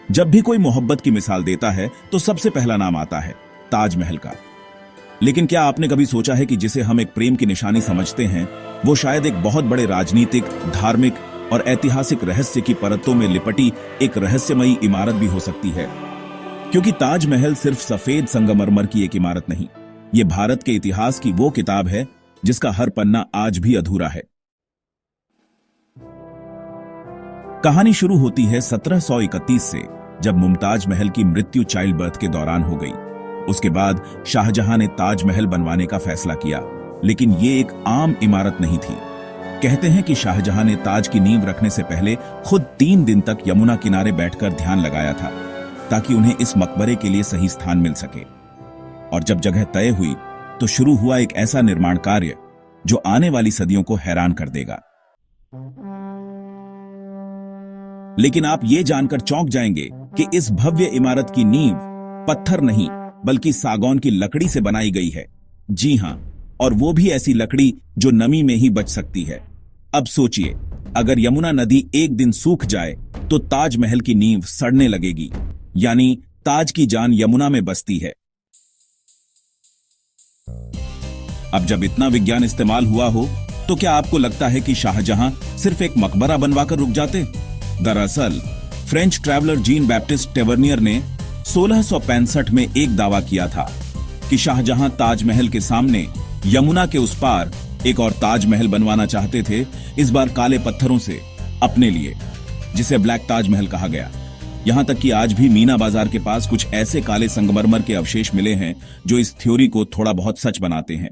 जब भी कोई मोहब्बत की मिसाल देता है तो सबसे पहला नाम आता है ताजमहल का। लेकिन क्या आपने कभी सोचा है कि जिसे हम एक प्रेम की निशानी समझते हैं वो शायद एक बहुत बड़े राजनीतिक, धार्मिक और ऐतिहासिक रहस्य की परतों में लिपटी एक रहस्यमयी इमारत भी हो सकती है। क्योंकि ताजमहल सिर्फ सफेद संगमरमर की एक इमारत नहीं, ये भारत के इतिहास की वो किताब है जिसका हर पन्ना आज भी अधूरा है। कहानी शुरू होती है 1731 से, जब मुमताज महल की मृत्यु चाइल्ड बर्थ के दौरान हो गई। उसके बाद शाहजहां ने ताजमहल बनवाने का फैसला किया, लेकिन ये एक आम इमारत नहीं थी। कहते हैं कि शाहजहां ने ताज की नींव रखने से पहले खुद 3 दिन तक यमुना किनारे बैठकर ध्यान लगाया था, ताकि उन्हें इस मकबरे के लिए सही स्थान मिल सके। और जब जगह तय हुई तो शुरू हुआ एक ऐसा निर्माण कार्य जो आने वाली सदियों को हैरान कर देगा। लेकिन आप ये जानकर चौंक जाएंगे कि इस भव्य इमारत की नींव पत्थर नहीं बल्कि सागौन की लकड़ी से बनाई गई है। जी हां, और वो भी ऐसी लकड़ी जो नमी में ही बच सकती है। अब सोचिए, अगर यमुना नदी एक दिन सूख जाए तो ताजमहल की नींव सड़ने लगेगी, यानी ताज की जान यमुना में बसती है। अब जब इतना विज्ञान इस्तेमाल हुआ हो तो क्या आपको लगता है कि शाहजहां सिर्फ एक मकबरा बनवाकर रुक जाते? दरअसल French traveller Jean Baptiste Tavernier ने 1665 में एक दावा किया था कि शाहजहां ताजमहल के सामने यमुना के उस पार एक और ताजमहल बनवाना चाहते थे, इस बार काले पत्थरों से, अपने लिए, जिसे ब्लैक ताजमहल कहा गया। यहां तक कि आज भी मीना बाजार के पास कुछ ऐसे काले संगमरमर के अवशेष मिले हैं जो इस थ्योरी को थोड़ा बहुत सच बनाते हैं।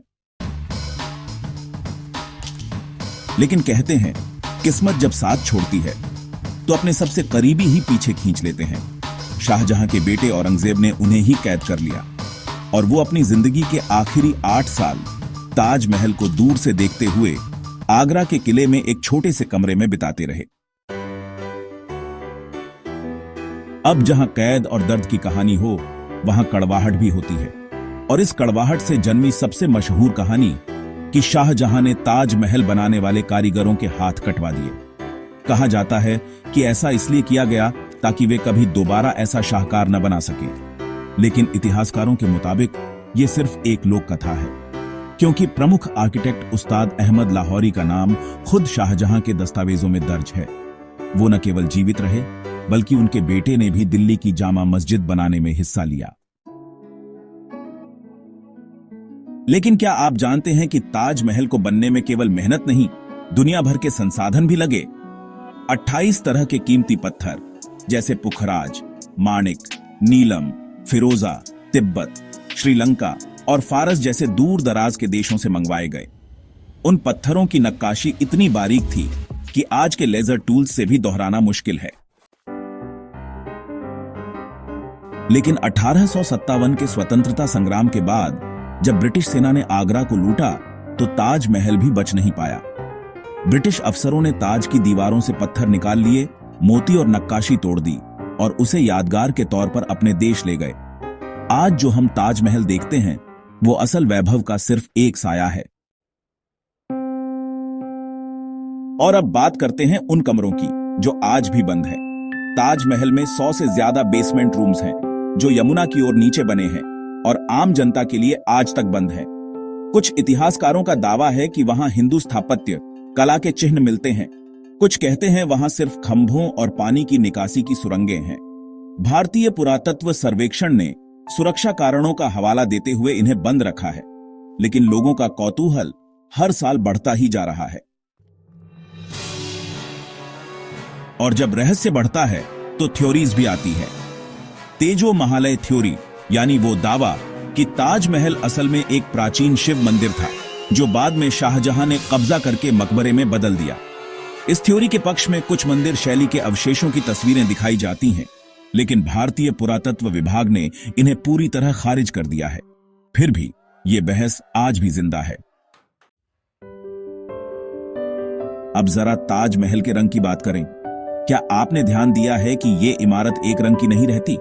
लेकिन कहते हैं, किस्मत जब साथ छोड़ती है तो अपने सबसे करीबी ही पीछे खींच लेते हैं। शाहजहां के बेटे औरंगजेब ने उन्हें ही कैद कर लिया और वो अपनी जिंदगी के आखिरी 8 साल ताजमहल को दूर से देखते हुए आगरा के किले में एक छोटे से कमरे में बिताते रहे। अब जहां कैद और दर्द की कहानी हो, वहां कड़वाहट भी होती है। और इस कड़वाहट से जन्मी सबसे मशहूर कहानी कि शाहजहां ने ताजमहल बनाने वाले कारीगरों के हाथ कटवा दिए। कहा जाता है कि ऐसा इसलिए किया गया ताकि वे कभी दोबारा ऐसा शाहकार न बना सके। लेकिन इतिहासकारों के मुताबिक ये सिर्फ एक लोक कथा है, क्योंकि प्रमुख आर्किटेक्ट उस्ताद अहमद लाहौरी का नाम खुद शाहजहां के दस्तावेजों में दर्ज है। वो न केवल जीवित रहे, बल्कि उनके बेटे ने भी दिल्ली की जामा मस्जिद बनाने में हिस्सा लिया। लेकिन क्या आप जानते हैं कि ताजमहल को बनने में केवल मेहनत नहीं, दुनिया भर के संसाधन भी लगे। 28 तरह के कीमती पत्थर जैसे पुखराज, माणिक, नीलम, फिरोजा, तिब्बत, श्रीलंका और फारस जैसे दूर दराज के देशों से मंगवाए गए। उन पत्थरों की नक्काशी इतनी बारीक थी कि आज के लेजर टूल्स से भी दोहराना मुश्किल है। लेकिन 1857 के स्वतंत्रता संग्राम के बाद जब ब्रिटिश सेना ने आगरा को लूटा तो ताजमहल भी बच नहीं पाया। ब्रिटिश अफसरों ने ताज की दीवारों से पत्थर निकाल लिए, मोती और नक्काशी तोड़ दी और उसे यादगार के तौर पर अपने देश ले गए। आज जो हम ताजमहल देखते हैं वो असल वैभव का सिर्फ एक साया है। और अब बात करते हैं उन कमरों की जो आज भी बंद है। ताजमहल में 100 से ज्यादा बेसमेंट रूम्स हैं जो यमुना की ओर नीचे बने हैं और आम जनता के लिए आज तक बंद है। कुछ इतिहासकारों का दावा है कि वहां हिंदू स्थापत्य कला के चिन्ह मिलते हैं। कुछ कहते हैं वहां सिर्फ खंभों और पानी की निकासी की सुरंगें हैं। भारतीय पुरातत्व सर्वेक्षण ने सुरक्षा कारणों का हवाला देते हुए इन्हें बंद रखा है, लेकिन लोगों का कौतूहल हर साल बढ़ता ही जा रहा है। और जब रहस्य बढ़ता है तो थ्योरीज भी आती है। तेजो महालय थ्योरी, यानी वो दावा कि ताजमहल असल में एक प्राचीन शिव मंदिर था जो बाद में शाहजहां ने कब्जा करके मकबरे में बदल दिया। इस थ्योरी के पक्ष में कुछ मंदिर शैली के अवशेषों की तस्वीरें दिखाई जाती हैं, लेकिन भारतीय पुरातत्व विभाग ने इन्हें पूरी तरह खारिज कर दिया है। फिर भी ये बहस आज भी जिंदा है। अब जरा ताजमहल के रंग की बात करें। क्या आपने ध्यान दिया है कि ये इमारत एक रंग की नहीं रहती?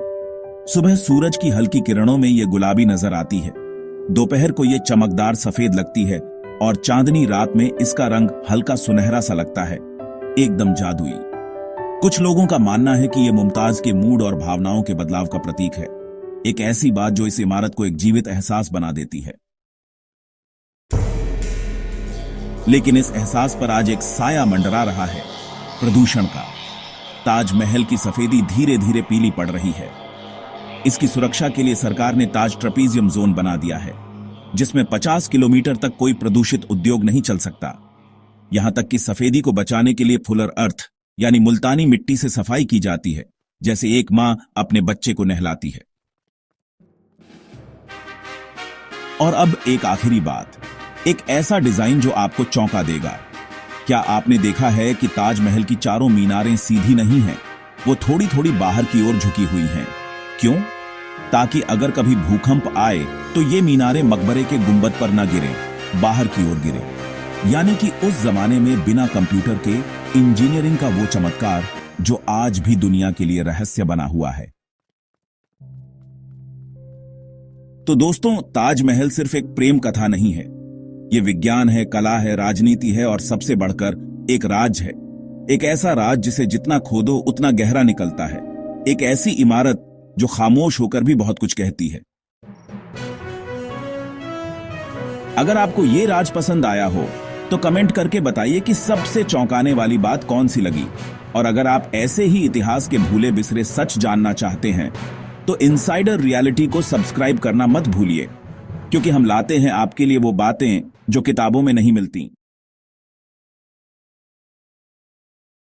सुबह सूरज की हल्की किरणों में ये गुलाबी नजर आती है, दोपहर को ये चमकदार सफेद लगती है और चांदनी रात में इसका रंग हल्का सुनहरा सा लगता है, एकदम जादुई। कुछ लोगों का मानना है कि यह मुमताज के मूड और भावनाओं के बदलाव का प्रतीक है, एक ऐसी बात जो इस इमारत को एक जीवित एहसास बना देती है। लेकिन इस एहसास पर आज एक साया मंडरा रहा है, प्रदूषण का। ताजमहल की सफेदी धीरे धीरे पीली पड़ रही है। इसकी सुरक्षा के लिए सरकार ने ताज ट्रेपीजियम जोन बना दिया है, जिसमें 50 किलोमीटर तक कोई प्रदूषित उद्योग नहीं चल सकता। यहां तक कि सफेदी को बचाने के लिए फुलर अर्थ यानी मुल्तानी मिट्टी से सफाई की जाती है, जैसे एक मां अपने बच्चे को नहलाती है। और अब एक आखिरी बात, एक ऐसा डिजाइन जो आपको चौंका देगा। क्या आपने देखा है कि ताजमहल की चारों मीनारें सीधी नहीं हैं, वो थोड़ी थोड़ी बाहर की ओर झुकी हुई हैं। क्यों? ताकि अगर कभी भूकंप आए तो ये मीनारें मकबरे के गुंबद पर न गिरें, बाहर की ओर गिरें। यानी कि उस जमाने में बिना कंप्यूटर के इंजीनियरिंग का वो चमत्कार जो आज भी दुनिया के लिए रहस्य बना हुआ है। तो दोस्तों, ताजमहल सिर्फ एक प्रेम कथा नहीं है, ये विज्ञान है, कला है, राजनीति है और सबसे बढ़कर एक राज है। एक ऐसा राज जिसे जितना खोदो उतना गहरा निकलता है। एक ऐसी इमारत जो खामोश होकर भी बहुत कुछ कहती है। अगर आपको ये राज पसंद आया हो तो कमेंट करके बताइए कि सबसे चौंकाने वाली बात कौन सी लगी। और अगर आप ऐसे ही इतिहास के भूले बिसरे सच जानना चाहते हैं तो इनसाइडर रियलिटी को सब्सक्राइब करना मत भूलिए, क्योंकि हम लाते हैं आपके लिए वो बातें जो किताबों में नहीं मिलती।